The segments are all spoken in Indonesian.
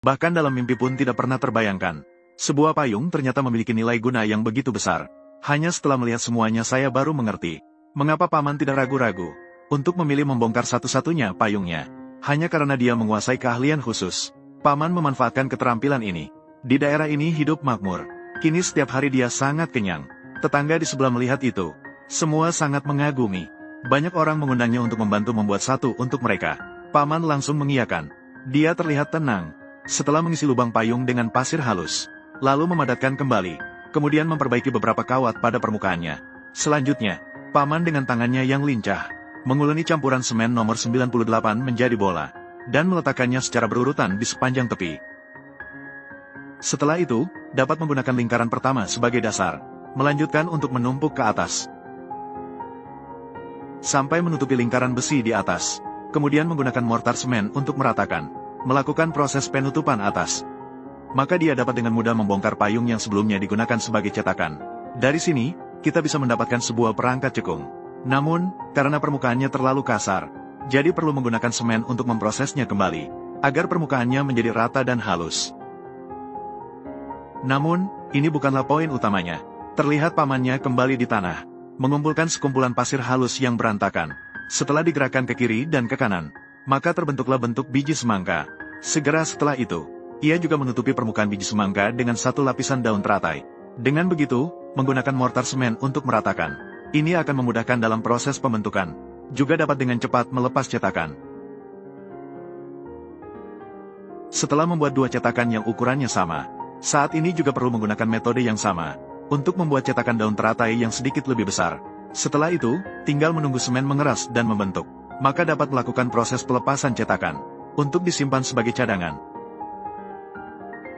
Bahkan dalam mimpi pun tidak pernah terbayangkan. Sebuah payung ternyata memiliki nilai guna yang begitu besar. Hanya setelah melihat semuanya saya baru mengerti. Mengapa Paman tidak ragu-ragu untuk memilih membongkar satu-satunya payungnya. Hanya karena dia menguasai keahlian khusus. Paman memanfaatkan keterampilan ini. Di daerah ini hidup makmur. Kini setiap hari dia sangat kenyang. Tetangga di sebelah melihat itu. Semua sangat mengagumi. Banyak orang mengundangnya untuk membantu membuat satu untuk mereka. Paman langsung mengiyakan. Dia terlihat tenang. Setelah mengisi lubang payung dengan pasir halus, lalu memadatkan kembali, kemudian memperbaiki beberapa kawat pada permukaannya. Selanjutnya, Paman dengan tangannya yang lincah, menguleni campuran semen nomor 98 menjadi bola, dan meletakkannya secara berurutan di sepanjang tepi. Setelah itu, dapat menggunakan lingkaran pertama sebagai dasar, melanjutkan untuk menumpuk ke atas, sampai menutupi lingkaran besi di atas, kemudian menggunakan mortar semen untuk meratakan, melakukan proses penutupan atas. Maka dia dapat dengan mudah membongkar payung yang sebelumnya digunakan sebagai cetakan. Dari sini, kita bisa mendapatkan sebuah perangkat cekung. Namun, karena permukaannya terlalu kasar, jadi perlu menggunakan semen untuk memprosesnya kembali, agar permukaannya menjadi rata dan halus. Namun, ini bukanlah poin utamanya. Terlihat pamannya kembali di tanah, mengumpulkan sekumpulan pasir halus yang berantakan. Setelah digerakkan ke kiri dan ke kanan, maka terbentuklah bentuk biji semangka. Segera setelah itu, ia juga menutupi permukaan biji semangka dengan satu lapisan daun teratai. Dengan begitu, menggunakan mortar semen untuk meratakan. Ini akan memudahkan dalam proses pembentukan. Juga dapat dengan cepat melepas cetakan. Setelah membuat dua cetakan yang ukurannya sama, saat ini juga perlu menggunakan metode yang sama, untuk membuat cetakan daun teratai yang sedikit lebih besar. Setelah itu, tinggal menunggu semen mengeras dan membentuk. Maka dapat melakukan proses pelepasan cetakan, untuk disimpan sebagai cadangan.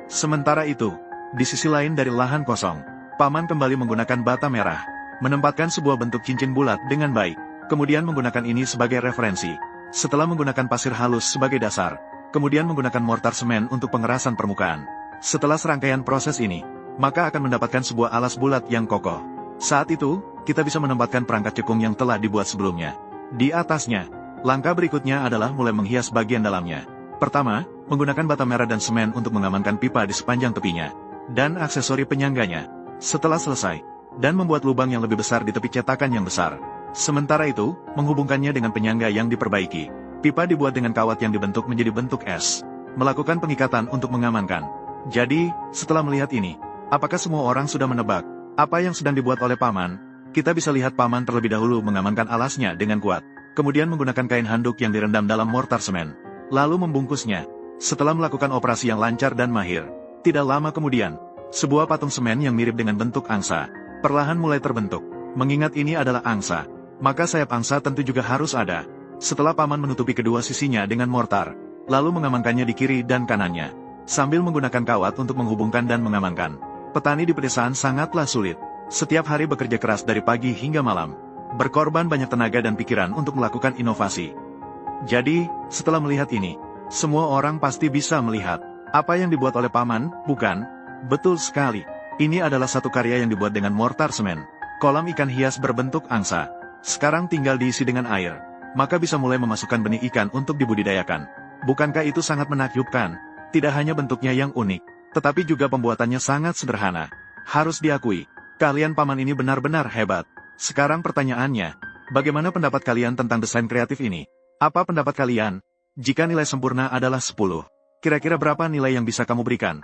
Sementara itu, di sisi lain dari lahan kosong, Paman kembali menggunakan bata merah, menempatkan sebuah bentuk cincin bulat dengan baik, kemudian menggunakan ini sebagai referensi. Setelah menggunakan pasir halus sebagai dasar, kemudian menggunakan mortar semen untuk pengerasan permukaan. Setelah serangkaian proses ini, maka akan mendapatkan sebuah alas bulat yang kokoh. Saat itu, kita bisa menempatkan perangkat cekung yang telah dibuat sebelumnya di atasnya. Langkah berikutnya adalah mulai menghias bagian dalamnya. Pertama, menggunakan bata merah dan semen untuk mengamankan pipa di sepanjang tepinya, dan aksesori penyangganya. Setelah selesai, dan membuat lubang yang lebih besar di tepi cetakan yang besar. Sementara itu, menghubungkannya dengan penyangga yang diperbaiki. Pipa dibuat dengan kawat yang dibentuk menjadi bentuk S. Melakukan pengikatan untuk mengamankan. Jadi, setelah melihat ini, apakah semua orang sudah menebak apa yang sedang dibuat oleh Paman? Kita bisa lihat Paman terlebih dahulu mengamankan alasnya dengan kuat. Kemudian menggunakan kain handuk yang direndam dalam mortar semen, lalu membungkusnya. Setelah melakukan operasi yang lancar dan mahir, tidak lama kemudian, sebuah patung semen yang mirip dengan bentuk angsa, perlahan mulai terbentuk. Mengingat ini adalah angsa, maka sayap angsa tentu juga harus ada. Setelah Paman menutupi kedua sisinya dengan mortar, lalu mengamankannya di kiri dan kanannya, sambil menggunakan kawat untuk menghubungkan dan mengamankan. Petani di pedesaan sangatlah sulit. Setiap hari bekerja keras dari pagi hingga malam, berkorban banyak tenaga dan pikiran untuk melakukan inovasi. Jadi, setelah melihat ini, semua orang pasti bisa melihat apa yang dibuat oleh Paman, bukan? Betul sekali. Ini adalah satu karya yang dibuat dengan mortar semen. Kolam ikan hias berbentuk angsa. Sekarang tinggal diisi dengan air, maka bisa mulai memasukkan benih ikan untuk dibudidayakan. Bukankah itu sangat menakjubkan? Tidak hanya bentuknya yang unik, tetapi juga pembuatannya sangat sederhana. Harus diakui, keahlian Paman ini benar-benar hebat. Sekarang pertanyaannya, bagaimana pendapat kalian tentang desain kreatif ini? Apa pendapat kalian? Jika nilai sempurna adalah 10, kira-kira berapa nilai yang bisa kamu berikan?